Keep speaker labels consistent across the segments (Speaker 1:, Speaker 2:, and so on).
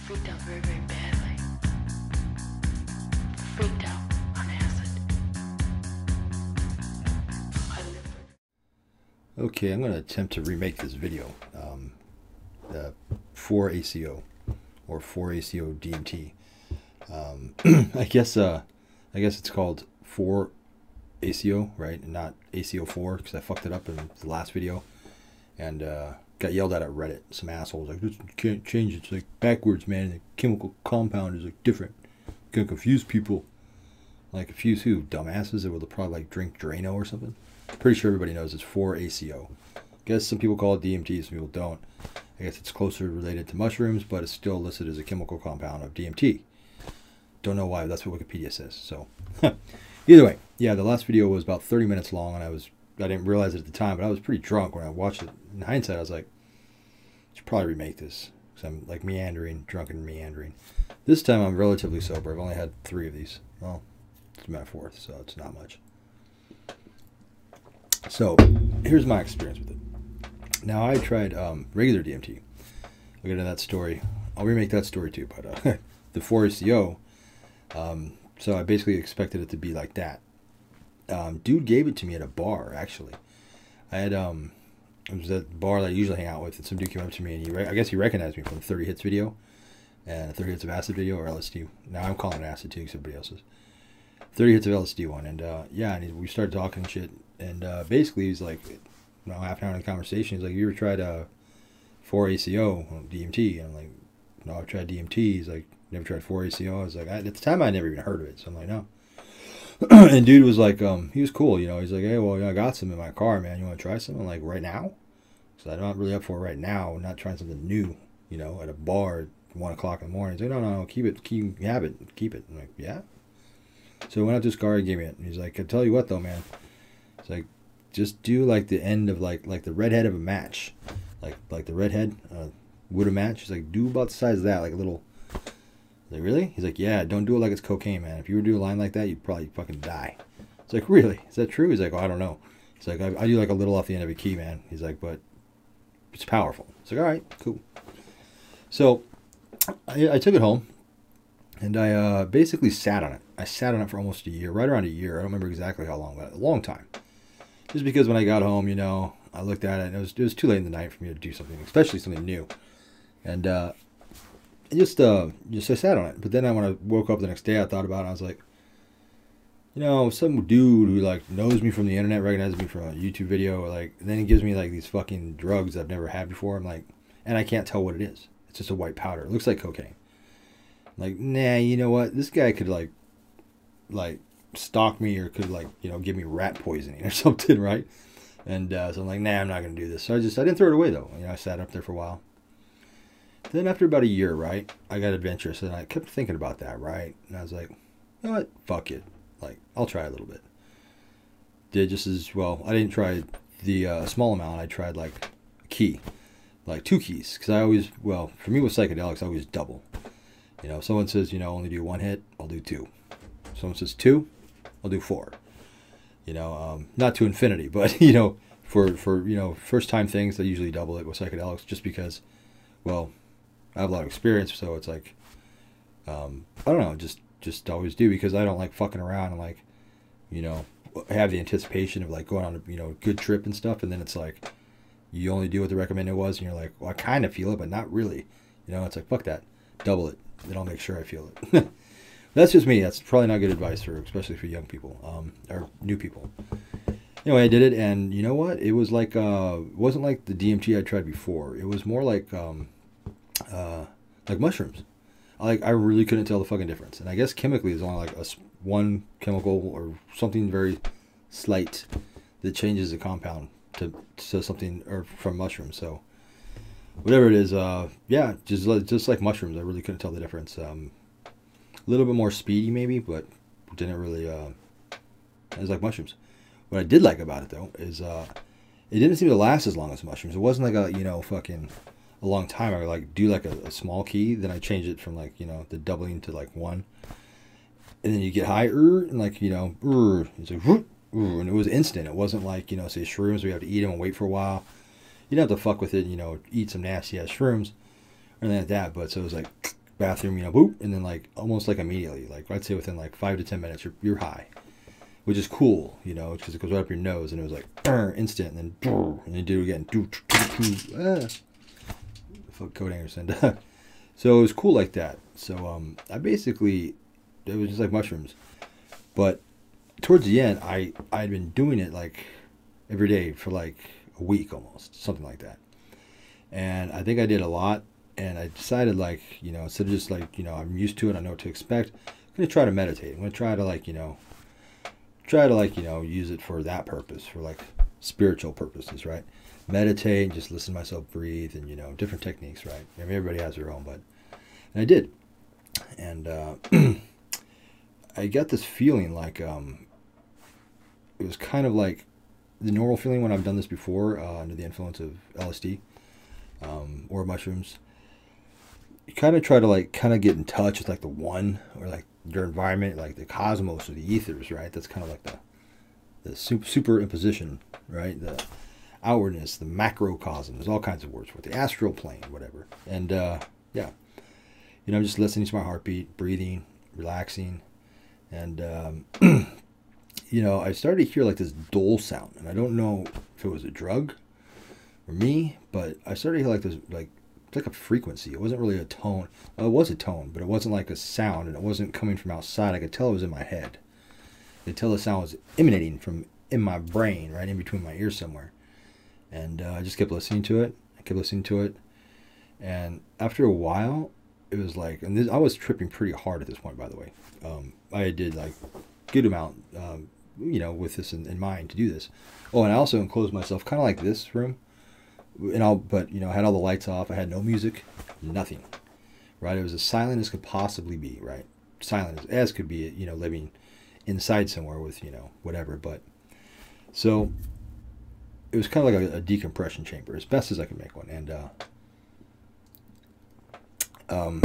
Speaker 1: freaked out very, very badly. Freaked out on acid. I lived for...
Speaker 2: Okay, I'm going to attempt to remake this video for ACO or for ACO DMT. I guess it's called for ACO, right, and not ACO4 because I fucked it up in the last video and got yelled at Reddit. Some assholes like, "You can't change it. It's like backwards, man. The chemical compound is like different. It's gonna confuse people." Like, confuse who? Dumbasses that will probably like drink Drano or something. Pretty sure everybody knows it's for ACO. Guess some people call it DMT, some people don't. I guess it's closer related to mushrooms, but it's still listed as a chemical compound of DMT. Don't know why, that's what Wikipedia says. So, either way, yeah, the last video was about 30 minutes long, and I didn't realize it at the time, but I was pretty drunk when I watched it. In hindsight, I was like, I should probably remake this because I'm like meandering, drunk and meandering. This time I'm relatively sober. I've only had 3 of these. Well, it's my 4th, so it's not much. So, here's my experience with it. Now, I tried regular DMT. I'll get into that story. I'll remake that story too, but the 4ACO, so I basically expected it to be like that. Dude gave it to me at a bar, actually. I had, it was at the bar that I usually hang out with, and some dude came up to me, and I guess he recognized me from the 30 Hits video, and the 30 Hits of Acid video, or LSD. Now, I'm calling it Acid too, because everybody else is. 30 Hits of LSD one, and yeah, and we started talking and shit, and basically he's like, you know, half an hour in the conversation, he's like, "You ever tried 4ACO DMT?" And I'm like, "No, I've tried DMT." He's like, "Never tried 4ACO?" I was like, at the time I never even heard of it, so I'm like, "No." And dude was like, he was cool, you know, he's like, "Hey, well, yeah, I got some in my car, man, you want to try some?" I'm like, "Right now?" So I'm not really up for it right now. I'm not trying something new, you know, at a bar at 1 o'clock in the morning. He's like, no, keep it, have it, keep it. I'm like, "Yeah." So I went out to his car, he gave me it, and he's like, "I tell you what though, man," it's like, just do like the end of like the redhead of a match, like the redhead wood of match. He's like, do about the size of that, like a little. Like, really? He's like, "Yeah, don't do it like it's cocaine, man. If you were to do a line like that, you'd probably fucking die." It's like, "Really? Is that true?" He's like, "Oh, I don't know." He's like, I do like a little off the end of a key, man." He's like, "But it's powerful." It's like, "All right, cool." So I took it home, and I basically sat on it. I sat on it for almost a year, right around a year. I don't remember exactly how long, but a long time. Just because when I got home, you know, I looked at it, and it was too late in the night for me to do something, especially something new. And just I sat on it. But then when I woke up the next day, I thought about it. I was like, you know, some dude who like knows me from the internet, recognizes me from a YouTube video, like, and then he gives me like these fucking drugs I've never had before. I'm like, and I can't tell what it is. It's just a white powder. It looks like cocaine. I'm like, nah, you know what? This guy could like stalk me, or could like, you know, give me rat poisoning or something, right? And so I'm like, nah, I'm not gonna do this. So I didn't throw it away though. You know, I sat up there for a while. Then after about a year, right, I got adventurous, and I kept thinking about that, right? And I was like, you know what? Fuck it. Like, I'll try a little bit. Did just as well. I didn't try the small amount. I tried like a key, like 2 keys, because I always, well, for me with psychedelics, I always double. You know, if someone says, you know, only do 1 hit, I'll do 2. If someone says 2, I'll do 4. You know, not to infinity, but you know, for you know, first time things, I usually double it with psychedelics, just because, well, I have a lot of experience, so it's like, I don't know, just always do, because I don't like fucking around and like, you know, have the anticipation of like going on a, you know, good trip and stuff, and then it's like, you only do what the recommended was, and you're like, well, I kind of feel it, but not really. You know, it's like, fuck that, double it, then I'll make sure I feel it. That's just me. That's probably not good advice for, especially for young people, or new people. Anyway, I did it, and you know what? It was like, it wasn't like the DMT I tried before. It was more like mushrooms. I really couldn't tell the fucking difference. And I guess chemically there's only like one chemical or something very slight that changes the compound to something, or from mushrooms. So whatever it is, yeah, just like mushrooms, I really couldn't tell the difference. A little bit more speedy maybe, but didn't really. It was like mushrooms. What I did like about it though is it didn't seem to last as long as mushrooms. It wasn't like a, you know, fucking a long time. I would like do like a small key, then I change it from like, you know, the doubling to like 1, and then you get higher, and like, you know, it's like, and it was instant. It wasn't like, you know, say shrooms we have to eat them and wait for a while. You don't have to fuck with it, you know, eat some nasty ass shrooms or anything like that. But so it was like, bathroom, boop, and then like almost like immediately, like I'd say within like 5 to 10 minutes, you're high, which is cool, because it goes right up your nose, and it was like instant, and then and you do it again, fuck Code Anderson. So it was cool like that. So I basically, it was just like mushrooms, but towards the end, I'd been doing it like every day for like a week almost, something like that, and I think I did a lot. And I decided, like, instead of just like, I'm used to it, I know what to expect, I'm going to try to meditate. I'm going to try to like, use it for that purpose, for like spiritual purposes, right? Meditate and just listen to myself breathe and, different techniques, right? I mean, everybody has their own, and I did. And I got this feeling like, it was kind of like the normal feeling when I've done this before, under the influence of LSD, or mushrooms. You kind of try to like get in touch with like the one, or like your environment, like the cosmos or the ethers, right? That's kind of like the superimposition, right? The outwardness, the macrocosm. There's all kinds of words for it. The astral plane, whatever. And yeah, I'm just listening to my heartbeat, breathing, relaxing, and I started to hear like this dull sound, and I don't know if it was a drug or me, but I started to hear like this like a frequency. It wasn't really a tone. Well, it was a tone, but it wasn't like a sound, and it wasn't coming from outside. I could tell it was in my head. I could tell the sound was emanating from in my brain, right in between my ears somewhere. And I just kept listening to it. And after a while, it was like, and I was tripping pretty hard at this point, by the way. I did like good amount, with this in mind to do this. Oh, and I also enclosed myself kind of like this room. But I had all the lights off. I had no music, nothing, right? It was as silent as could possibly be, right? Silent as could be, living inside somewhere with, whatever. But so it was kind of like a decompression chamber, as best as I could make one. And so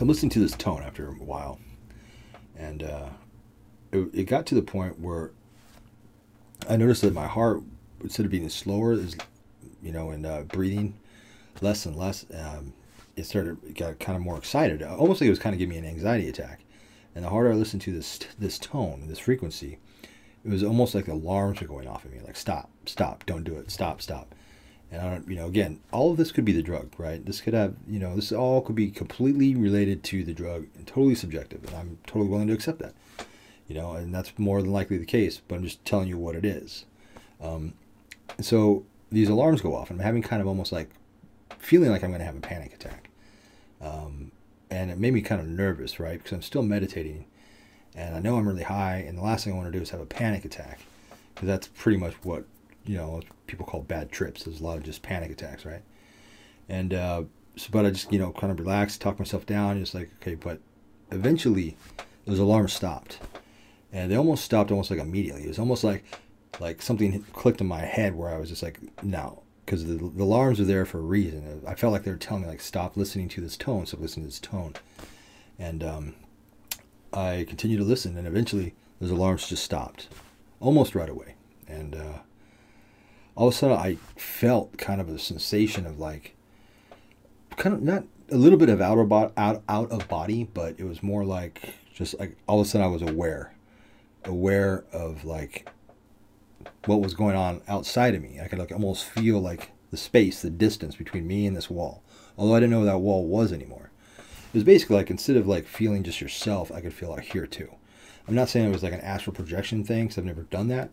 Speaker 2: I'm listening to this tone after a while, and it got to the point where I noticed that my heart, instead of being slower, and breathing less and less, it got kind of more excited. Almost like it was kind of giving me an anxiety attack. And the harder I listened to this tone, this frequency, it was almost like alarms were going off at me, like stop, don't do it, stop. And I don't, again, all of this could be the drug, right? This could have, this all could be completely related to the drug and totally subjective, and I'm totally willing to accept that, and that's more than likely the case. But I'm just telling you what it is. And so these alarms go off, and I'm having kind of almost like feeling like I'm going to have a panic attack. And it made me kind of nervous, right? Because I'm still meditating, and I know I'm really high, and the last thing I want to do is have a panic attack, because that's pretty much what, people call bad trips. There's a lot of just panic attacks, right? And but I just, kind of relaxed, talked myself down, just like, okay. But eventually those alarms stopped, and they almost stopped almost like immediately. It was almost like something clicked in my head where I was just like, no, because the alarms are there for a reason. I felt like they were telling me, like, stop listening to this tone, And I continued to listen, and eventually those alarms just stopped almost right away. And all of a sudden I felt kind of a sensation of like, kind of not a little bit of out of body, but it was more like just like all of a sudden I was aware of like what was going on outside of me. I could like almost feel like the space, the distance between me and this wall, although I didn't know where that wall was anymore. It was basically like, instead of like feeling just yourself, I could feel like here too. I'm not saying it was like an astral projection thing, because I've never done that,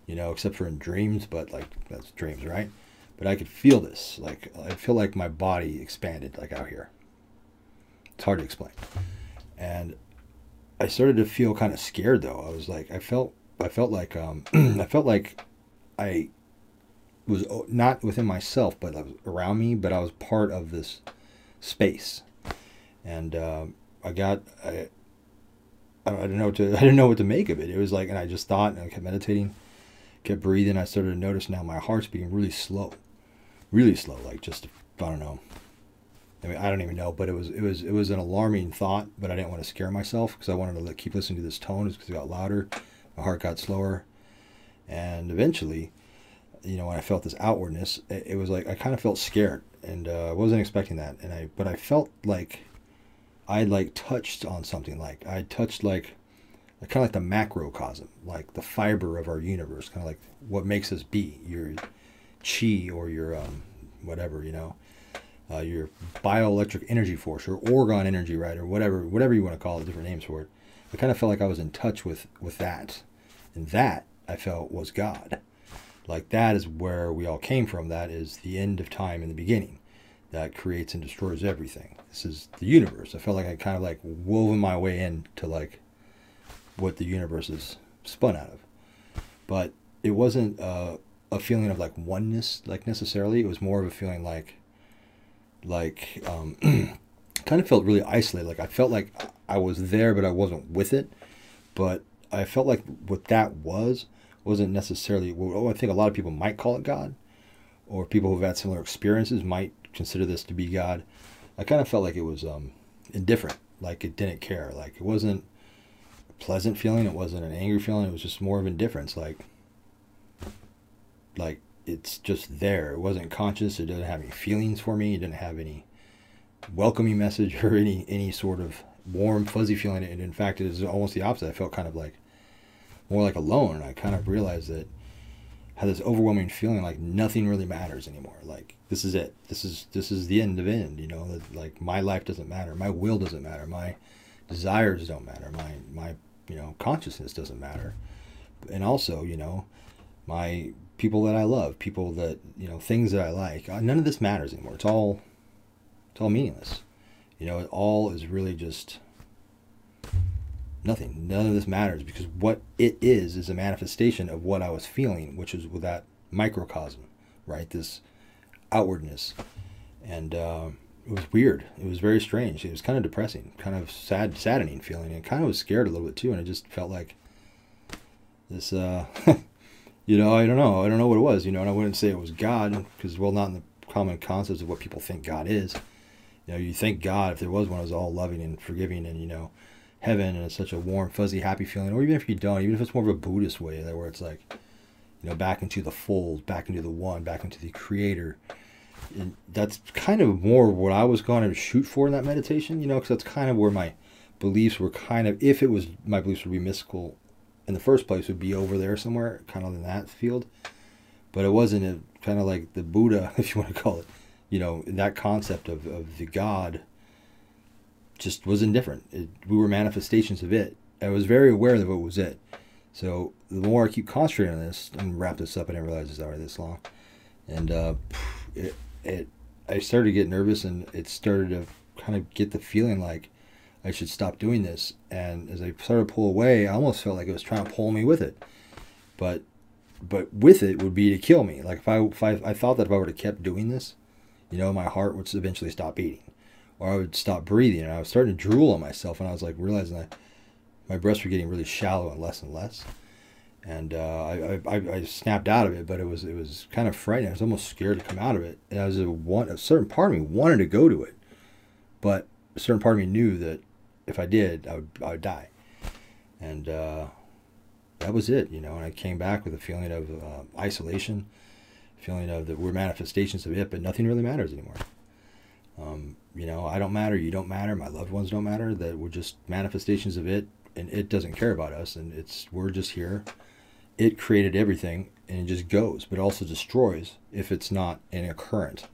Speaker 2: except for in dreams, but like that's dreams, right? But I could feel this, like I feel like my body expanded like out here. It's hard to explain. And I started to feel kind of scared though. I was like, I felt like I felt like I was not within myself, but I was around me, but I was part of this space. And I didn't know what to make of it. It was like, and I just thought, and I kept meditating, kept breathing. I started to notice now my heart's beating really slow, like just, I don't know. I mean, I don't even know, but it was an alarming thought, but I didn't want to scare myself, because I wanted to keep listening to this tone, because it got louder. My heart got slower, and eventually when I felt this outwardness, it was like I kind of felt scared, and I wasn't expecting that. But I felt like I like touched on something. Like I touched like kind of like the macrocosm, like the fiber of our universe, kind of like what makes us be. Your chi or your whatever, your bioelectric energy force or orgone energy, right, or whatever you want to call it, different names for it. I kind of felt like I was in touch with that, and that I felt was God. Like that is where we all came from. That is the end of time and the beginning. That creates and destroys everything. This is the universe. I felt like I kind of like woven my way into like what the universe is spun out of. But it wasn't a feeling of like oneness, like necessarily. It was more of a feeling like kind of felt really isolated. Like I felt like I was there, but I wasn't with it. But I felt like what that wasn't necessarily, well, I think a lot of people might call it God, or people who've had similar experiences might consider this to be God. I kind of felt like it was indifferent, like it didn't care. Like it wasn't a pleasant feeling, it wasn't an angry feeling, it was just more of indifference. Like it's just there. It wasn't conscious, it didn't have any feelings for me, it didn't have any welcoming message or any sort of warm, fuzzy feeling. And in fact, it was almost the opposite. I felt kind of like more like alone, and I kind of realized that I had this overwhelming feeling like nothing really matters anymore. Like this is it. This is the end of end. That like my life doesn't matter. My will doesn't matter. My desires don't matter. My consciousness doesn't matter. And also, my people that I love, people that things that I like. None of this matters anymore. It's all meaningless. It all is really just nothing. None of this matters, because what it is a manifestation of what I was feeling, which was with that microcosm, right? This outwardness. And it was weird. It was very strange. It was kind of depressing, kind of saddening feeling, and kind of was scared a little bit too. And it just felt like this, I don't know what it was, and I wouldn't say it was God, because, well, not in the common concepts of what people think God is. You think God, if there was one, is all loving and forgiving, and heaven, and it's such a warm, fuzzy, happy feeling. Or even if you don't, even if it's more of a Buddhist way, where it's like, back into the fold, back into the one, back into the creator. And that's kind of more what I was going to shoot for in that meditation, because that's kind of where my beliefs were kind of, if it was, my beliefs would be mystical in the first place, would be over there somewhere, kind of in that field. But it wasn't kind of like the Buddha, if you want to call it, that concept of the God just was indifferent. We were manifestations of it. I was very aware that it was it. So the more I keep concentrating on this, and wrap this up, I didn't realize it's already this long. And I started to get nervous, and it started to kind of get the feeling like I should stop doing this. And as I started to pull away, I almost felt like it was trying to pull me with it. But with it would be to kill me. Like if I thought that if I were to kept doing this, my heart would eventually stop beating, or I would stop breathing, and I was starting to drool on myself, and I was like realizing that my breaths were getting really shallow and less. And I snapped out of it, but it was kind of frightening. I was almost scared to come out of it. And a certain part of me wanted to go to it, but a certain part of me knew that if I did, I would die. And that was it, And I came back with a feeling of isolation, feeling of that we're manifestations of it, but nothing really matters anymore. I don't matter, you don't matter, my loved ones don't matter, that we're just manifestations of it, and it doesn't care about us, and we're just here. It created everything, and it just goes, but also destroys if it's not in a current.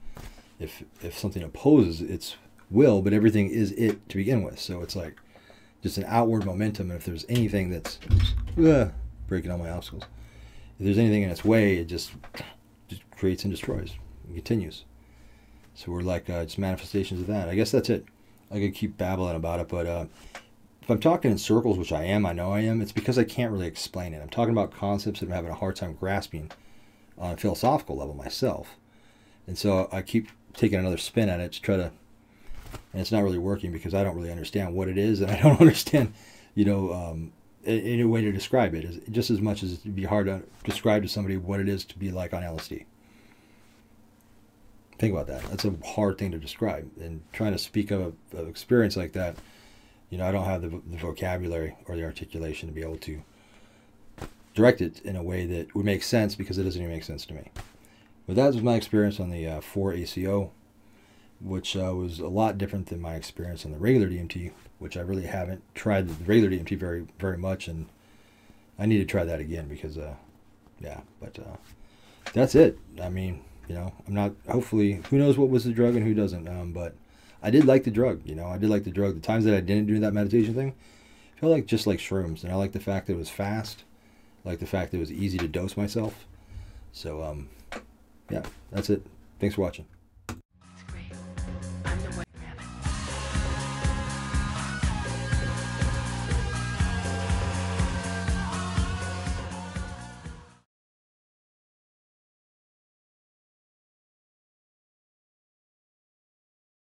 Speaker 2: If something opposes its will, but everything is it to begin with. So it's like just an outward momentum, and if there's anything that's breaking all my obstacles, if there's anything in its way, it just creates and destroys and continues. So we're like just manifestations of that. I guess that's it. I could keep babbling about it, but if I'm talking in circles, which I know I am, it's because I can't really explain it. I'm talking about concepts that I'm having a hard time grasping on a philosophical level myself. And so I keep taking another spin at it to try to, and it's not really working because I don't really understand what it is, and I don't understand, any way to describe it. Just as much as it'd be hard to describe to somebody what it is to be like on LSD. Think about that. That's a hard thing to describe. And trying to speak of an experience like that, I don't have the vocabulary or the articulation to be able to direct it in a way that would make sense, because it doesn't even make sense to me. But that was my experience on the 4-ACO, which was a lot different than my experience on the regular DMT, which I really haven't tried the regular DMT very, very much, and I need to try that again because, yeah, but that's it. I mean, you know, I'm not, hopefully, who knows what was the drug and who doesn't, but I did like the drug, you know, I did like the drug. The times that I didn't do that meditation thing, it felt like just like shrooms, and I like the fact that it was fast, I like the fact that it was easy to dose myself. So, yeah, that's it. Thanks for watching.